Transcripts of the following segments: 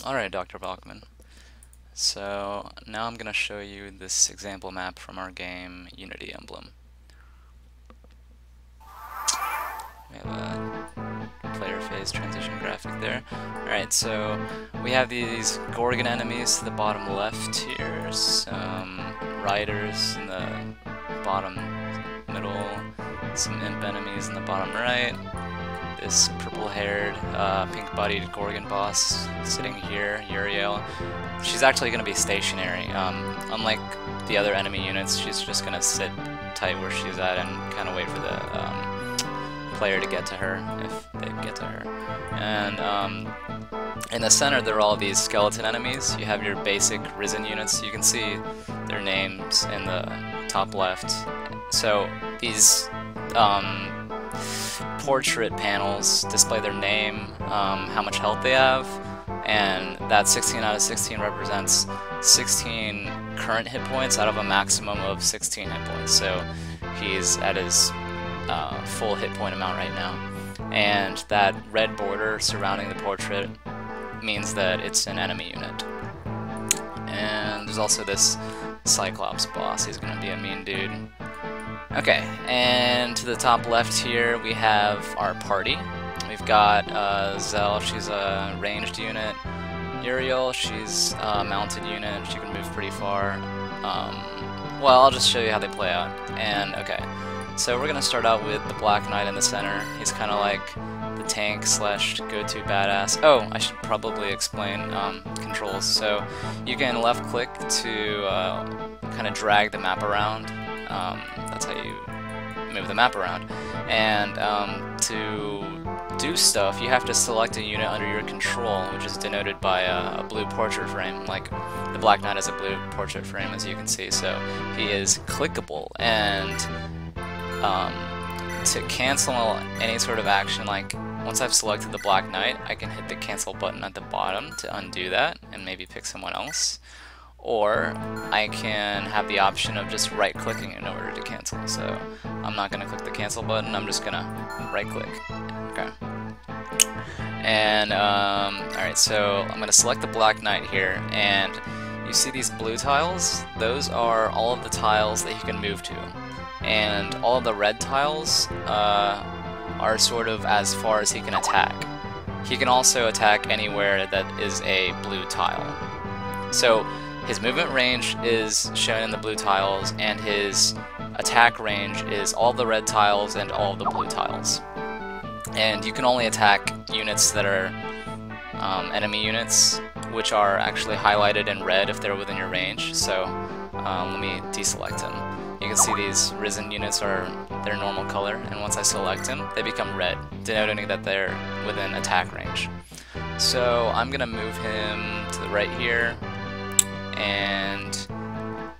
Alright, Dr. Balkman. So now I'm going to show you this example map from our game Unity Emblem. We have a player phase transition graphic there. Alright, so we have these Gorgon enemies to the bottom left here, some riders in the bottom middle, some imp enemies in the bottom right, this purple-haired, pink-bodied Gorgon boss sitting here, Uriel. She's actually going to be stationary. Unlike the other enemy units, she's just going to sit tight where she's at and kind of wait for the player to get to her, if they get to her. And in the center, there are all these skeleton enemies. You have your basic Risen units. You can see their names in the top left. So these portrait panels display their name, how much health they have, and that 16 out of 16 represents 16 current hit points out of a maximum of 16 hit points. So he's at his full hit point amount right now. And that red border surrounding the portrait means that it's an enemy unit. And there's also this Cyclops boss. He's going to be a mean dude. Okay, and to the top left here we have our party. We've got Zell, she's a ranged unit. Uriel, she's a mounted unit, she can move pretty far. Well, I'll just show you how they play out. And okay, so we're gonna start out with the Black Knight in the center. He's kind of like the tank slash go-to badass. Oh, I should probably explain controls. So you can left click to kind of drag the map around. That's how you move the map around. And to do stuff, you have to select a unit under your control, which is denoted by a blue portrait frame. Like the Black Knight has a blue portrait frame, as you can see, so he is clickable. And to cancel any sort of action, like once I've selected the Black Knight, I can hit the cancel button at the bottom to undo that and maybe pick someone else. Or I can have the option of just right-clicking in order to cancel. So I'm not going to click the cancel button, I'm just going to right-click. Okay. And, alright, so I'm going to select the Black Knight here, and you see these blue tiles? Those are all of the tiles that he can move to. And all of the red tiles are sort of as far as he can attack. He can also attack anywhere that is a blue tile. So his movement range is shown in the blue tiles, and his attack range is all the red tiles and all the blue tiles. And you can only attack units that are enemy units, which are actually highlighted in red if they're within your range. So let me deselect him. You can see these Risen units are their normal color, and once I select him, they become red, denoting that they're within attack range. So I'm going to move him to the right here. And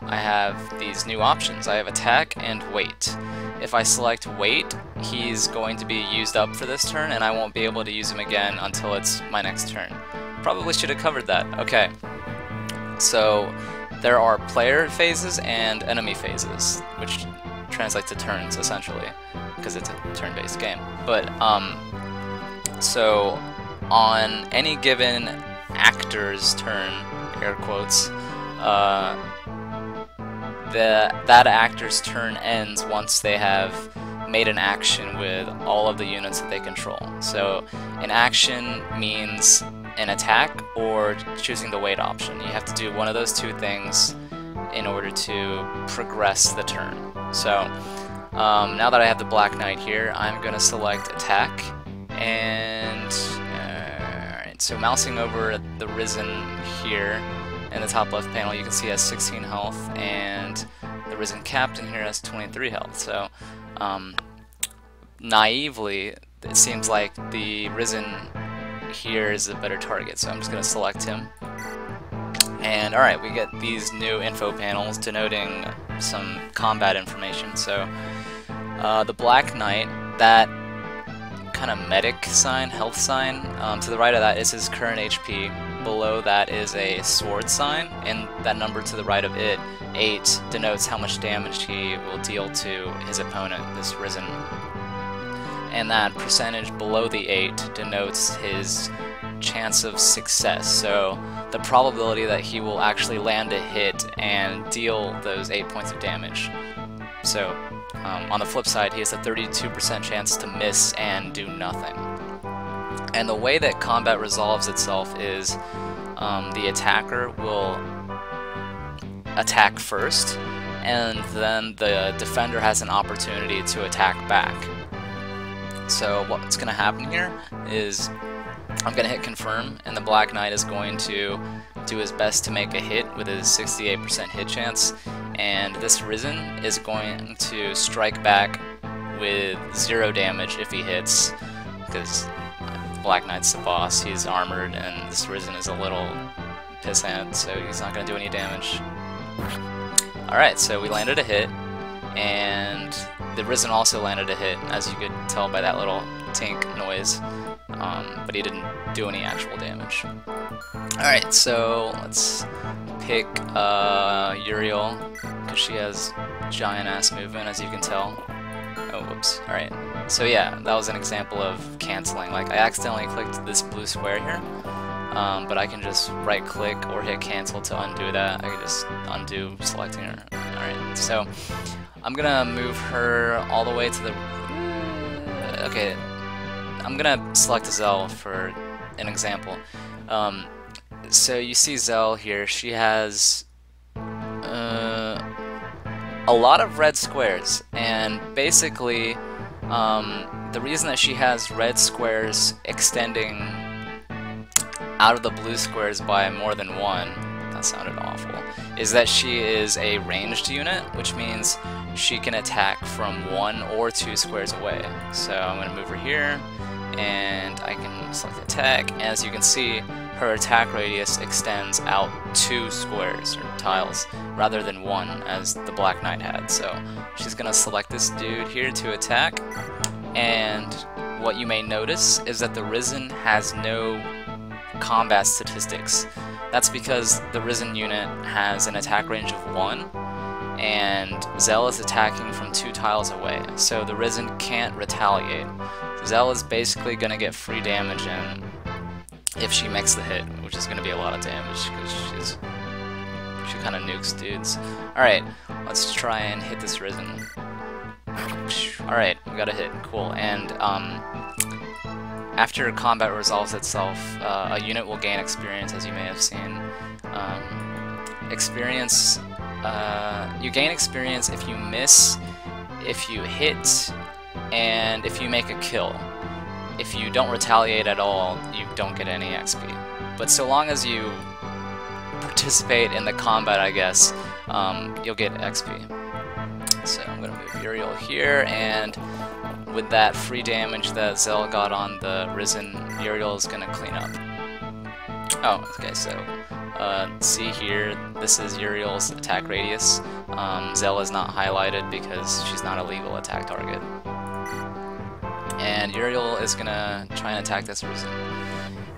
I have these new options. I have attack and wait. If I select wait, he's going to be used up for this turn, and I won't be able to use him again until it's my next turn. Probably should have covered that. Okay. So there are player phases and enemy phases, which translate to turns essentially, because it's a turn-based game. But so on any given actor's turn, air quotes, that actor's turn ends once they have made an action with all of the units that they control. So an action means an attack or choosing the wait option. You have to do one of those two things in order to progress the turn. So now that I have the Black Knight here, I'm going to select attack, and alright, so mousing over the Risen here in the top left panel, you can see he has 16 health, and the Risen Captain here has 23 health. So naively, it seems like the Risen here is a better target, so I'm just going to select him. And alright, we get these new info panels denoting some combat information. So the Black Knight, that kind of medic sign, health sign, to the right of that is his current HP. Below that is a sword sign, and that number to the right of it, 8, denotes how much damage he will deal to his opponent, this Risen. And that percentage below the 8 denotes his chance of success, so the probability that he will actually land a hit and deal those 8 points of damage. So on the flip side, he has a 32% chance to miss and do nothing. And the way that combat resolves itself is the attacker will attack first, and then the defender has an opportunity to attack back. So what's going to happen here is I'm going to hit confirm, and the Black Knight is going to do his best to make a hit with his 68% hit chance, and this Risen is going to strike back with 0 damage if he hits, because Black Knight's the boss, he's armored, and this Risen is a little pissant, so he's not going to do any damage. Alright, so we landed a hit, and the Risen also landed a hit, as you could tell by that little tink noise, but he didn't do any actual damage. Alright, so let's pick Uriel, because she has giant-ass movement, as you can tell. Oh, whoops. Alright, so yeah, that was an example of canceling. Like, I accidentally clicked this blue square here, but I can just right-click or hit cancel to undo that. I can just undo selecting her. Alright, so I'm gonna move her all the way to the... Okay, I'm gonna select Zell for an example. So you see Zell here, she has a lot of red squares, and basically the reason that she has red squares extending out of the blue squares by more than one, that sounded awful, is that she is a ranged unit, which means she can attack from 1 or 2 squares away. So I'm going to move her here, and I can select attack, and as you can see, her attack radius extends out 2 squares, or tiles, rather than 1, as the Black Knight had. So she's going to select this dude here to attack, and what you may notice is that the Risen has no combat statistics. That's because the Risen unit has an attack range of 1, and Zell is attacking from 2 tiles away, so the Risen can't retaliate. Zell is basically going to get free damage in if she makes the hit, which is going to be a lot of damage because she kind of nukes dudes. Alright, let's try and hit this Risen. Alright, we got a hit, cool. And after combat resolves itself, a unit will gain experience, as you may have seen. You gain experience if you miss, if you hit, and if you make a kill. If you don't retaliate at all, you don't get any XP. But so long as you participate in the combat, I guess, you'll get XP. So I'm going to move Uriel here, and with that free damage that Zell got on the Risen, Uriel is going to clean up. Oh, okay, so see here, this is Uriel's attack radius. Zell is not highlighted because she's not a legal attack target. And Uriel is going to try and attack this Risen.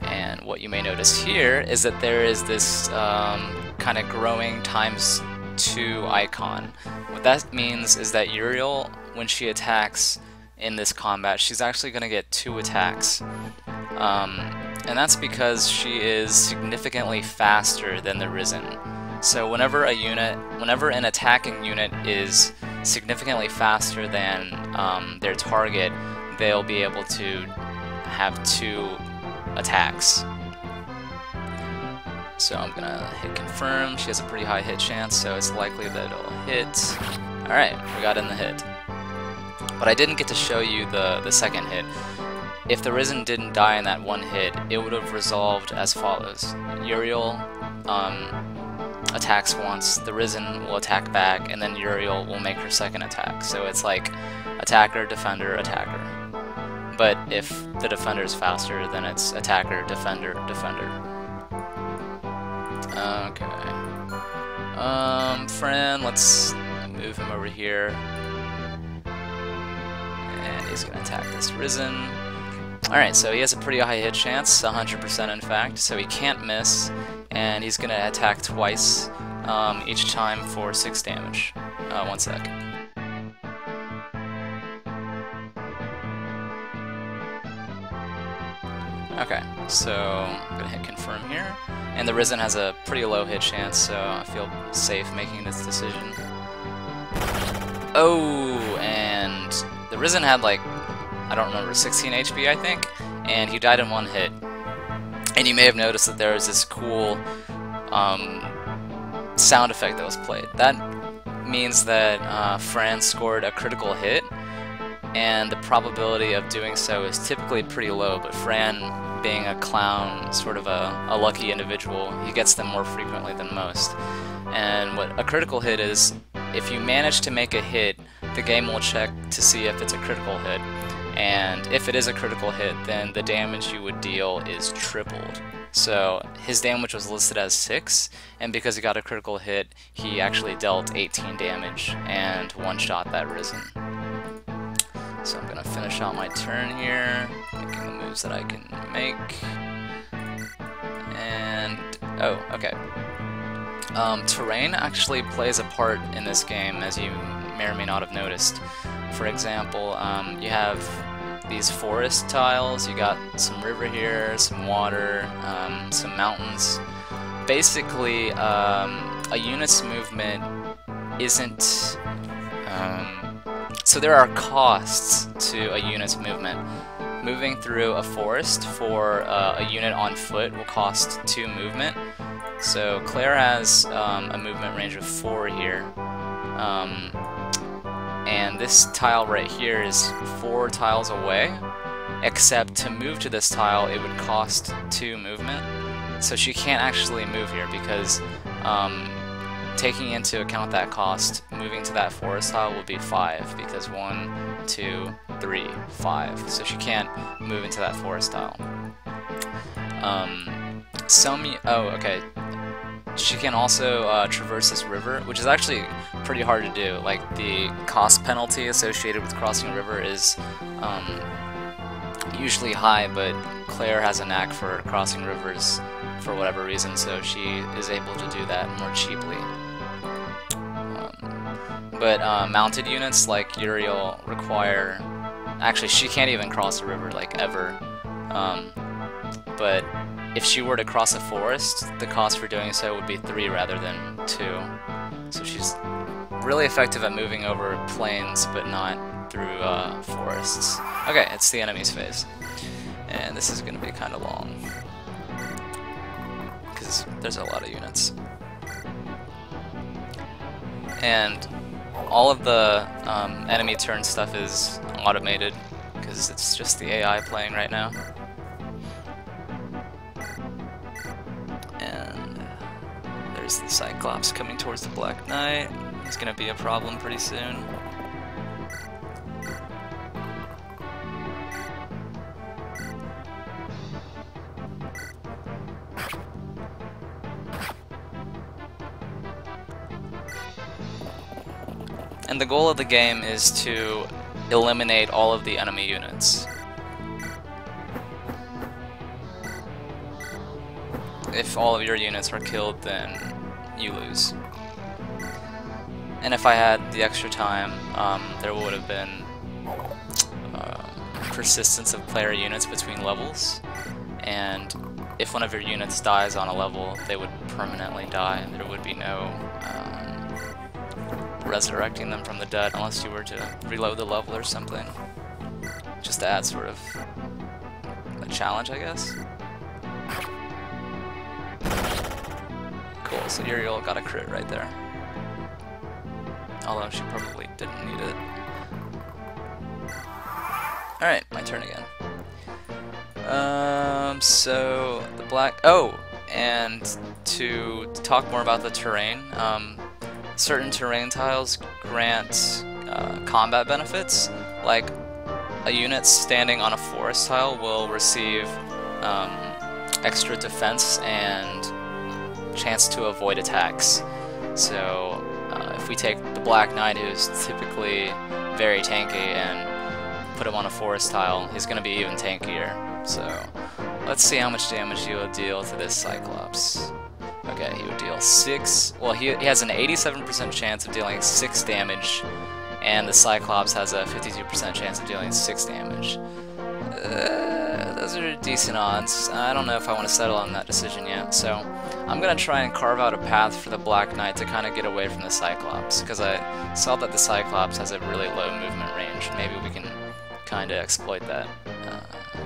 And what you may notice here is that there is this kind of growing ×2 icon. What that means is that Uriel, when she attacks in this combat, she's actually going to get 2 attacks. And that's because she is significantly faster than the Risen. So whenever an attacking unit is significantly faster than their target, they'll be able to have 2 attacks. So I'm gonna hit confirm. She has a pretty high hit chance, so it's likely that it'll hit. Alright, we got in the hit. But I didn't get to show you the second hit. If the Risen didn't die in that one hit, it would have resolved as follows. Uriel attacks once, the Risen will attack back, and then Uriel will make her second attack. So it's like attacker, defender, attacker. But if the defender is faster, then it's attacker, defender, defender. Okay. Friend, let's move him over here. And he's gonna attack this Risen. Alright, so he has a pretty high hit chance, 100% in fact, so he can't miss, and he's gonna attack twice, each time for 6 damage. 1 sec. Okay, so I'm gonna hit confirm here. And the Risen has a pretty low hit chance, so I feel safe making this decision. Oh, and the Risen had like, I don't remember, 16 HP I think, and he died in one hit. And you may have noticed that there was this cool sound effect that was played. That means that Fran scored a critical hit, and the probability of doing so is typically pretty low, but Fran, being a clown, sort of a lucky individual, he gets them more frequently than most. And what a critical hit is, if you manage to make a hit, the game will check to see if it's a critical hit. And if it is a critical hit, then the damage you would deal is tripled. So his damage was listed as 6, and because he got a critical hit, he actually dealt 18 damage and one-shot that Risen. So I'm gonna finish out my turn here, making the moves that I can make. And oh, okay. Terrain actually plays a part in this game, as you may or may not have noticed. For example, you have these forest tiles, you got some river here, some water, some mountains. Basically, a unit's movement isn't... so there are costs to a unit's movement. Moving through a forest for a unit on foot will cost 2 movement. So Claire has a movement range of 4 here. And this tile right here is 4 tiles away, except to move to this tile it would cost 2 movement. So she can't actually move here because taking into account that cost, moving to that forest tile will be 5, because 1, 2, 3, 5. So she can't move into that forest tile. Oh, okay. She can also traverse this river, which is actually pretty hard to do. Like, the cost penalty associated with crossing a river is usually high, but Claire has a knack for crossing rivers for whatever reason, so she is able to do that more cheaply. But mounted units like Uriel require... Actually, she can't even cross a river, like, ever. But if she were to cross a forest, the cost for doing so would be 3 rather than 2. So she's really effective at moving over plains, but not through forests. Okay, it's the enemy's phase. And this is going to be kind of long, because there's a lot of units. And all of the enemy turn stuff is automated, because it's just the AI playing right now. There's the Cyclops coming towards the Black Knight. He's gonna be a problem pretty soon. And the goal of the game is to eliminate all of the enemy units. If all of your units are killed, then you lose. And if I had the extra time, there would have been persistence of player units between levels, and if one of your units dies on a level, they would permanently die, and there would be no resurrecting them from the dead unless you were to reload the level or something. Just to add sort of a challenge, I guess. Cool, so Uriel got a crit right there. Although she probably didn't need it. Alright, my turn again. So the black... Oh! And to talk more about the terrain, certain terrain tiles grant combat benefits. Like, a unit standing on a forest tile will receive extra defense and chance to avoid attacks. So if we take the Black Knight, who's typically very tanky, and put him on a forest tile, he's going to be even tankier. So let's see how much damage he will deal to this Cyclops. Okay, he would deal 6. Well, he has an 87% chance of dealing 6 damage, and the Cyclops has a 52% chance of dealing 6 damage. those are decent odds. I don't know if I want to settle on that decision yet, so I'm going to try and carve out a path for the Black Knight to kind of get away from the Cyclops, because I saw that the Cyclops has a really low movement range. Maybe we can kind of exploit that.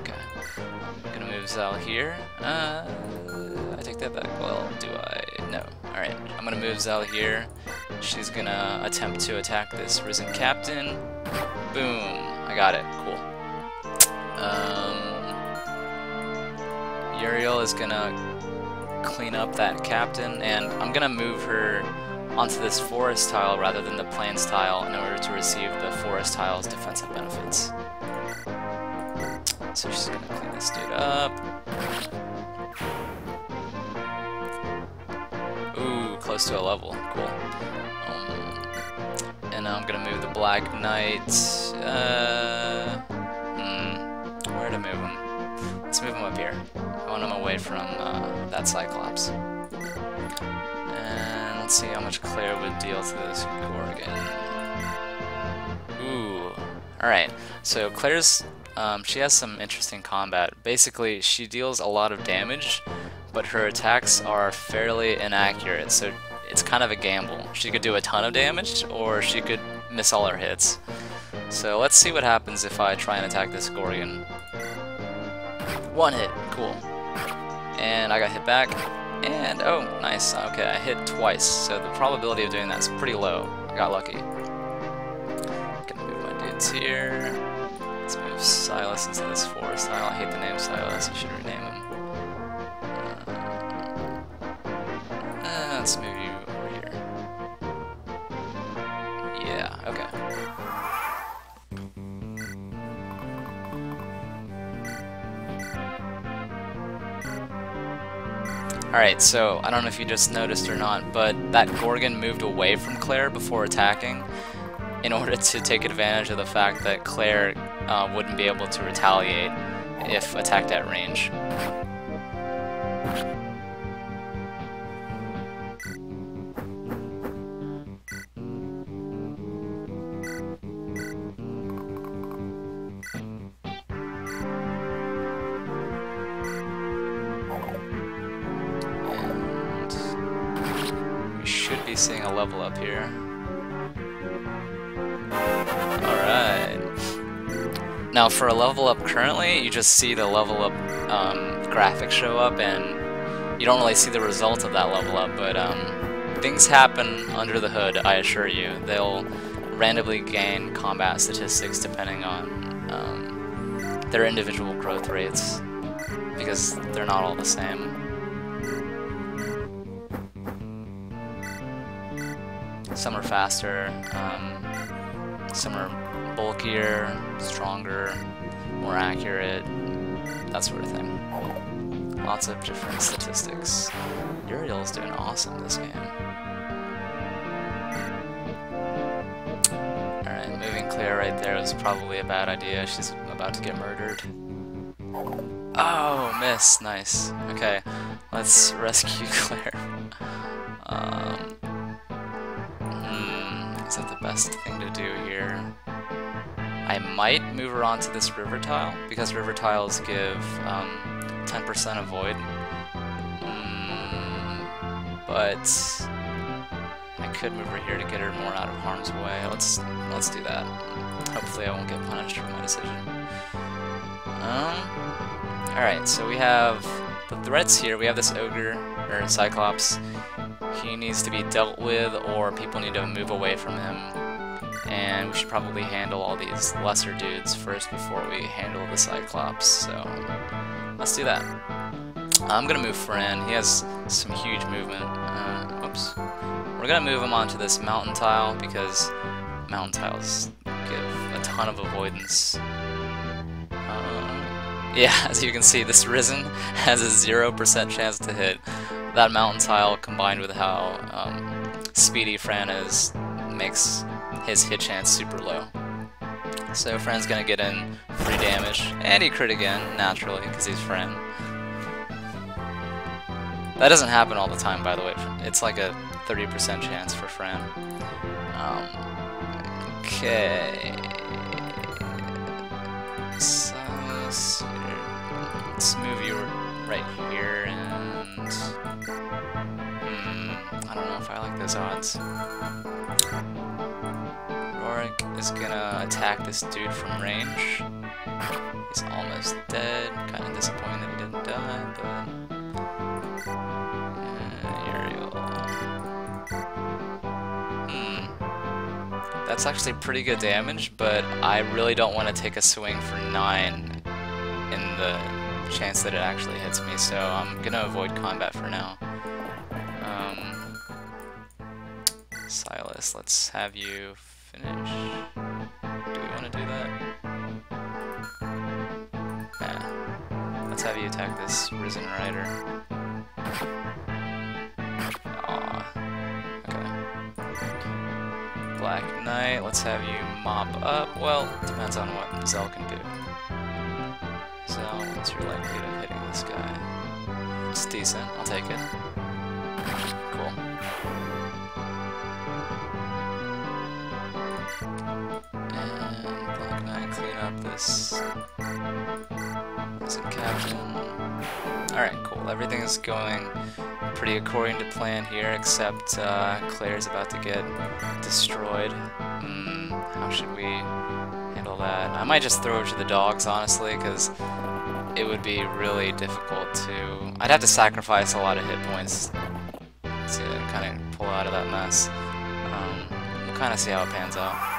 Okay. I'm going to move Zal here. I take that back. Well, do I? No. Alright, I'm going to move Zal here. She's going to attempt to attack this Risen Captain. Boom. I got it. Cool. Uriel is gonna clean up that captain, and I'm gonna move her onto this forest tile rather than the plains tile in order to receive the forest tile's defensive benefits. So she's gonna clean this dude up. Ooh, close to a level. Cool. And now I'm gonna move the Black Knight. Where to move him? Let's move him up here. I want him away from that Cyclops. And let's see how much Claire would deal to this Gorgon. Ooh. Alright, so Claire's, she has some interesting combat. Basically, she deals a lot of damage, but her attacks are fairly inaccurate, so it's kind of a gamble. She could do a ton of damage, or she could miss all her hits. So let's see what happens if I try and attack this Gorgon. One hit, cool. And I got hit back, and oh, nice. Okay, I hit twice, so the probability of doing that's pretty low. I got lucky. Gonna move my dudes here. Let's move Silas into this forest tile. I hate the name Silas, I should rename him. Let's move you over here. Yeah, okay. Alright, so I don't know if you just noticed or not, but that Gorgon moved away from Claire before attacking in order to take advantage of the fact that Claire wouldn't be able to retaliate if attacked at range. Should be seeing a level up here. Alright. Now for a level up currently, you just see the level up graphic show up, and you don't really see the result of that level up, but things happen under the hood, I assure you. They'll randomly gain combat statistics depending on their individual growth rates, because they're not all the same. Some are faster, some are bulkier, stronger, more accurate, that sort of thing. Lots of different statistics. Uriel's doing awesome this game. Alright, moving Claire right there was probably a bad idea. She's about to get murdered. Oh, miss. Nice. Okay, let's rescue Claire. Is that the best thing to do here? I might move her onto this river tile, because river tiles give 10% avoid. But I could move her here to get her more out of harm's way. Let's do that. Hopefully I won't get punished for my decision. Alright, so we have the threats here. We have this ogre, or Cyclops. He needs to be dealt with, or people need to move away from him. And we should probably handle all these lesser dudes first before we handle the Cyclops, so let's do that. I'm gonna move Fran. He has some huge movement. Oops. We're gonna move him onto this mountain tile, because mountain tiles give a ton of avoidance. Yeah, as you can see, this Risen has a 0% chance to hit. That mountain tile, combined with how speedy Fran is, makes his hit chance super low. So Fran's gonna get in free damage, and he crit again, naturally, because he's Fran. That doesn't happen all the time, by the way. It's like a 30% chance for Fran. Okay. So, let's move you right here, and I don't know if I like those odds. Rorik is gonna attack this dude from range. He's almost dead. Kind of disappointed that he didn't die, but Uriel. That's actually pretty good damage, but I really don't want to take a swing for 9 in the chance that it actually hits me, so I'm gonna avoid combat for now. Silas, let's have you finish. Do we want to do that? Nah. Let's have you attack this Risen Rider. Aw. Okay. Black Knight, let's have you mop up. Well, depends on what Zell can do. Zell, what's your likelihood of hitting this guy? It's decent, I'll take it. Cool. Clean up this captain. Alright, cool. Everything is going pretty according to plan here, except Claire's about to get destroyed. How should we handle that? I might just throw her to the dogs, honestly, because it would be really difficult to... I'd have to sacrifice a lot of hit points to kind of pull out of that mess. We'll kind of see how it pans out.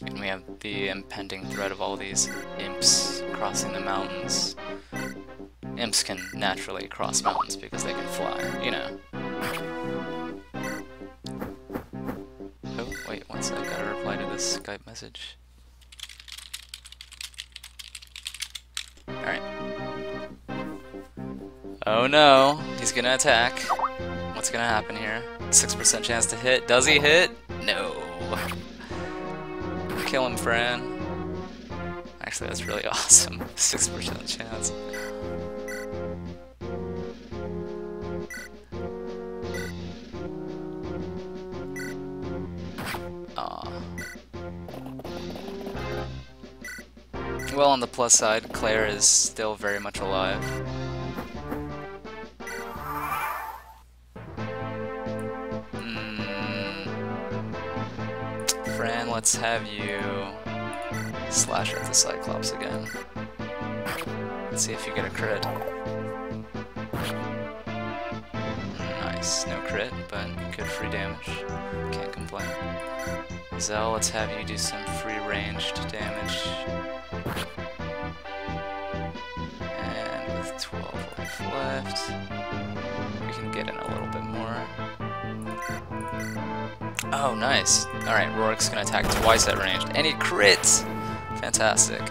And we have the impending threat of all these imps crossing the mountains. Imps can naturally cross mountains because they can fly, you know. Oh, wait, one sec, I gotta reply to this Skype message. Alright. Oh no, he's gonna attack. What's gonna happen here? 6% chance to hit. Does he hit? No. Kill him, Fran. Actually, that's really awesome. 6% chance. Aw. Well, on the plus side, Claire is still very much alive. Fran, let's have you slash at the Cyclops again. Let's see if you get a crit. Nice, no crit, but good free damage. Can't complain. Zell, let's have you do some free ranged damage. And with 12 life left, we can get in a little bit more. Oh, nice. Alright, Rorik's gonna attack twice at range. And he crits! Fantastic.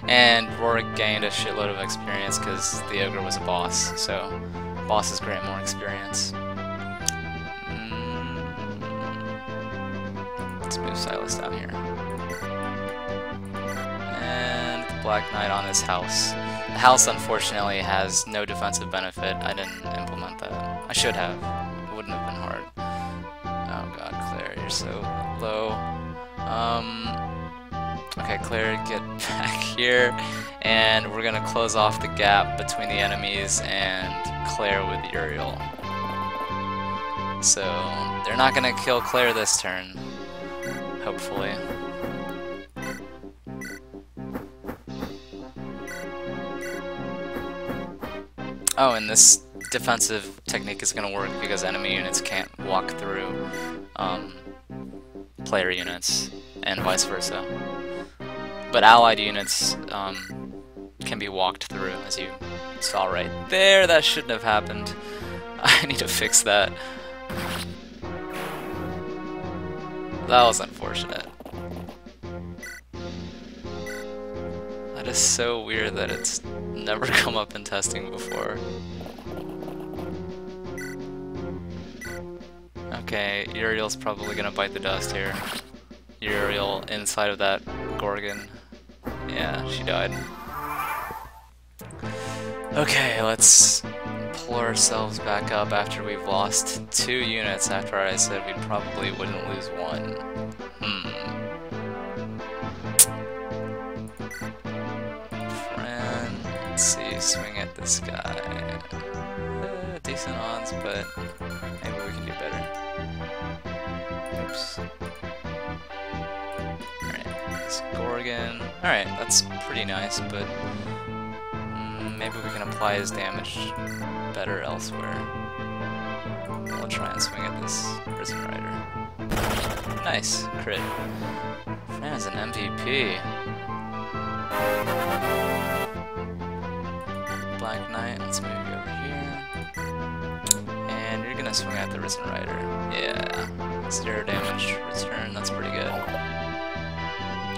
And Rorik gained a shitload of experience because the ogre was a boss, so bosses grant more experience. Let's move Silas down here. And the Black Knight on his house. The house, unfortunately, has no defensive benefit. I didn't implement that. I should have. It wouldn't have been hard. Oh god, Claire, you're so low. Okay, Claire, get back here, and we're gonna close off the gap between the enemies and Claire with Uriel. So, they're not gonna kill Claire this turn, hopefully. Oh, and this defensive technique is going to work because enemy units can't walk through player units, and vice versa. But allied units can be walked through, as you saw right there. That shouldn't have happened. I need to fix that. That was unfortunate. That is so weird that it's never come up in testing before. Okay, Uriel's probably gonna bite the dust here. Uriel inside of that Gorgon. Yeah, she died. Okay, let's pull ourselves back up after we've lost 2 units after I said we probably wouldn't lose 1. Let's see, swing at this guy. Decent odds, but maybe we can do better. Oops. Alright, this Gorgon. Alright, that's pretty nice, but maybe we can apply his damage better elsewhere. We'll try and swing at this Prison Rider. Nice, crit. Fran is an MVP. Black Knight, let's move you over here. And you're gonna swing at the Risen Rider. Yeah. 0 damage return, that's pretty good.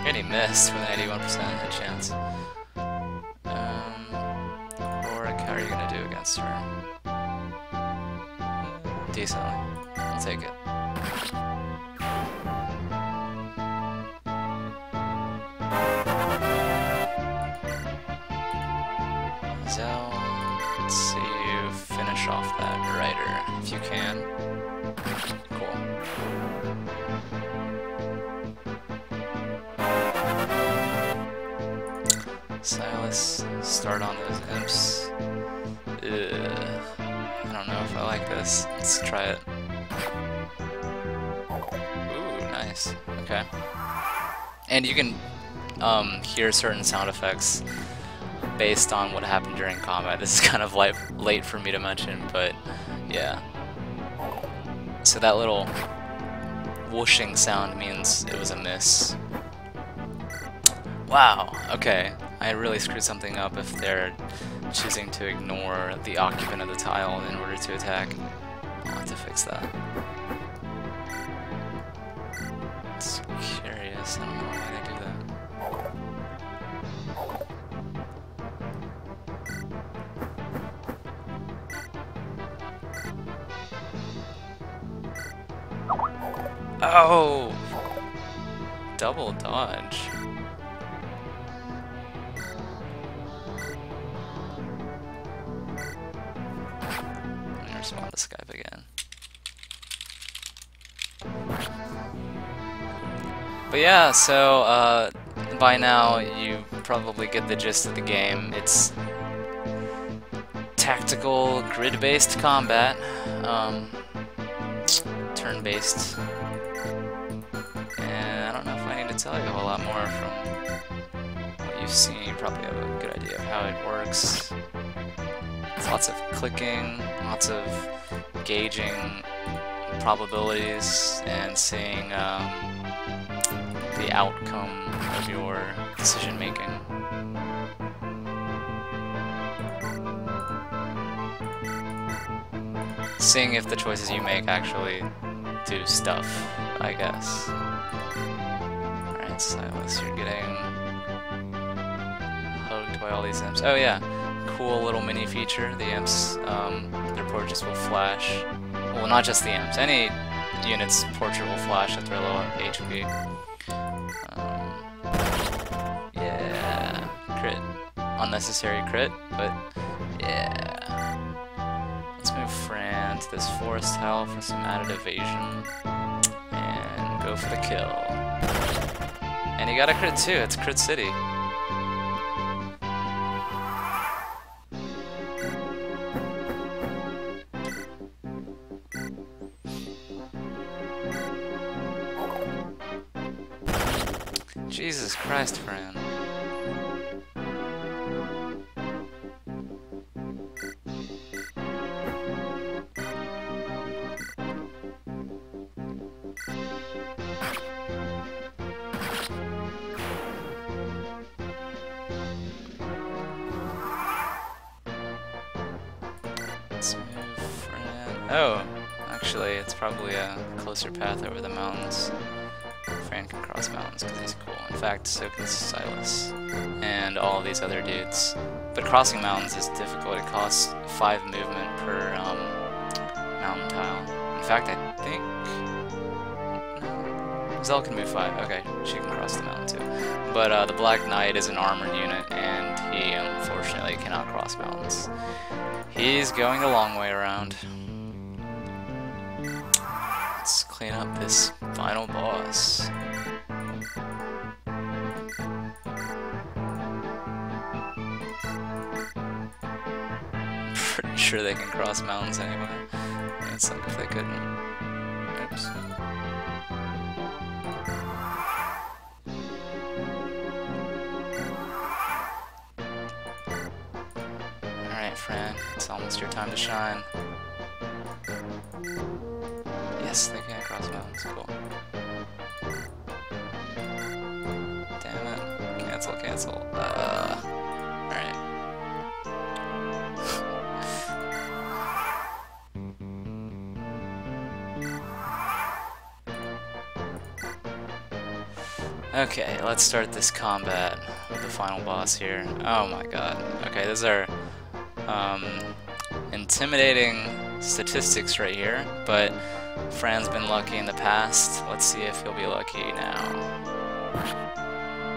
And he missed with an 81% hit chance. Rorik, how are you gonna do against her? Decently. I'll take it. Zell, let's see you finish off that rider, if you can. Cool. Silas, start on those imps. Ugh. I don't know if I like this. Let's try it. Ooh, nice. Okay. And you can hear certain sound effects based on what happened during combat. This is kind of late for me to mention, but yeah. So that little whooshing sound means it was a miss. Wow, okay. I really screwed something up if they're choosing to ignore the occupant of the tile in order to attack. I'll have to fix that. It's curious, I don't know why they do that. Oh! Double dodge. Let me respond to Skype again. But yeah, so by now you probably get the gist of the game. It's tactical, grid-based combat, turn-based. And I don't know if I need to tell you a whole lot more from what you've seen. You probably have a good idea of how it works. It's lots of clicking, lots of gauging probabilities, and seeing the outcome of your decision making. Seeing if the choices you make actually do stuff, I guess. Alright, Silas, you're getting hugged by all these imps. Oh yeah, cool little mini feature. The imps, their portraits will flash. Well, not just the imps. Any unit's portrait will flash at their low HP. Yeah, crit. Unnecessary crit, but yeah. Let's move Fran to this forest tile for some added evasion. And go for the kill. And he got a crit too, it's Crit City. Jesus Christ, Fran. Let's move Fran. Oh, actually, it's probably a closer path over the mountains. Fran can cross mountains because he's cool. In fact, so can Silas and all of these other dudes. But crossing mountains is difficult. It costs 5 movement per mountain tile. In fact, I think Zell can move 5. Okay, she can cross the mountain too. But the Black Knight is an armored unit, and he unfortunately cannot cross mountains. He's going a long way around. Let's clean up this final boss. pretty sure they can cross mountains anyway. It's like if they couldn't. Oops. Alright, Fran, it's almost your time to shine. Yes, they can cross mountains, cool. Damn it. Cancel, cancel. Alright. Okay, let's start this combat with the final boss here. Oh my god. Okay, those are intimidating statistics right here, but Fran's been lucky in the past. Let's see if he'll be lucky now.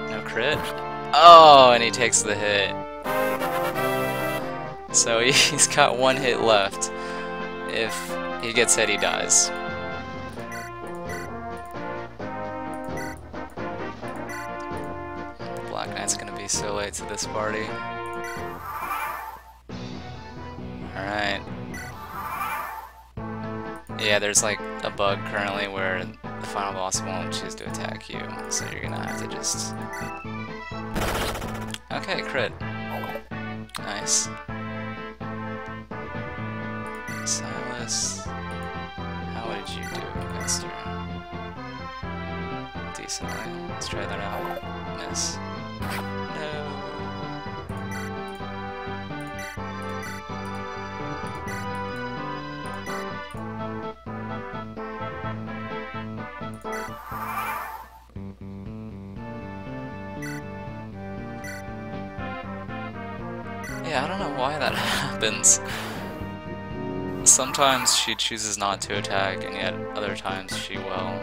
No crit? Oh, and he takes the hit. So he's got one hit left. If he gets hit, he dies. Black Knight's gonna be so late to this party. Alright. Yeah, there's like a bug currently where the final boss won't choose to attack you, so you're gonna have to just... Okay, crit. Nice. Silas, how did you do against her? Decently. Let's try that out. Miss. No. Yeah, I don't know why that happens. Sometimes she chooses not to attack, and yet other times she will.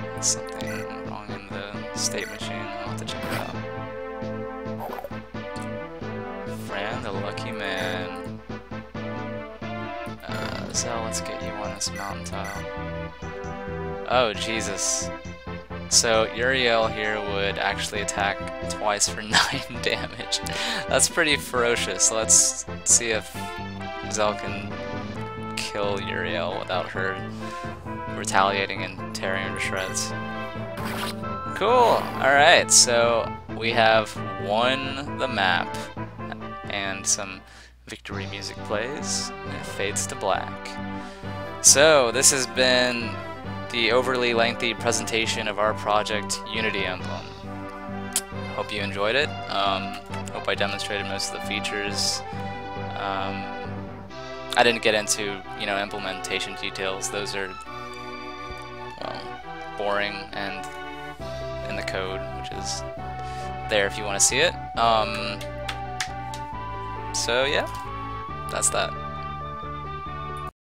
There's something wrong in the state machine. I'll have to check it out. Fran, the lucky man. Zell, let's get you on this mountain tile. Oh, Jesus. So Uriel here would actually attack twice for 9 damage. That's pretty ferocious. Let's see if Zell can kill Uriel without her retaliating and tearing her to shreds. Cool! Alright, so we have won the map, and some victory music plays, and it fades to black. So, this has been the overly lengthy presentation of our project, Unity Emblem. Hope you enjoyed it. Hope I demonstrated most of the features. I didn't get into, implementation details. Those are, well, boring and in the code, which is there if you want to see it. So yeah, that's that.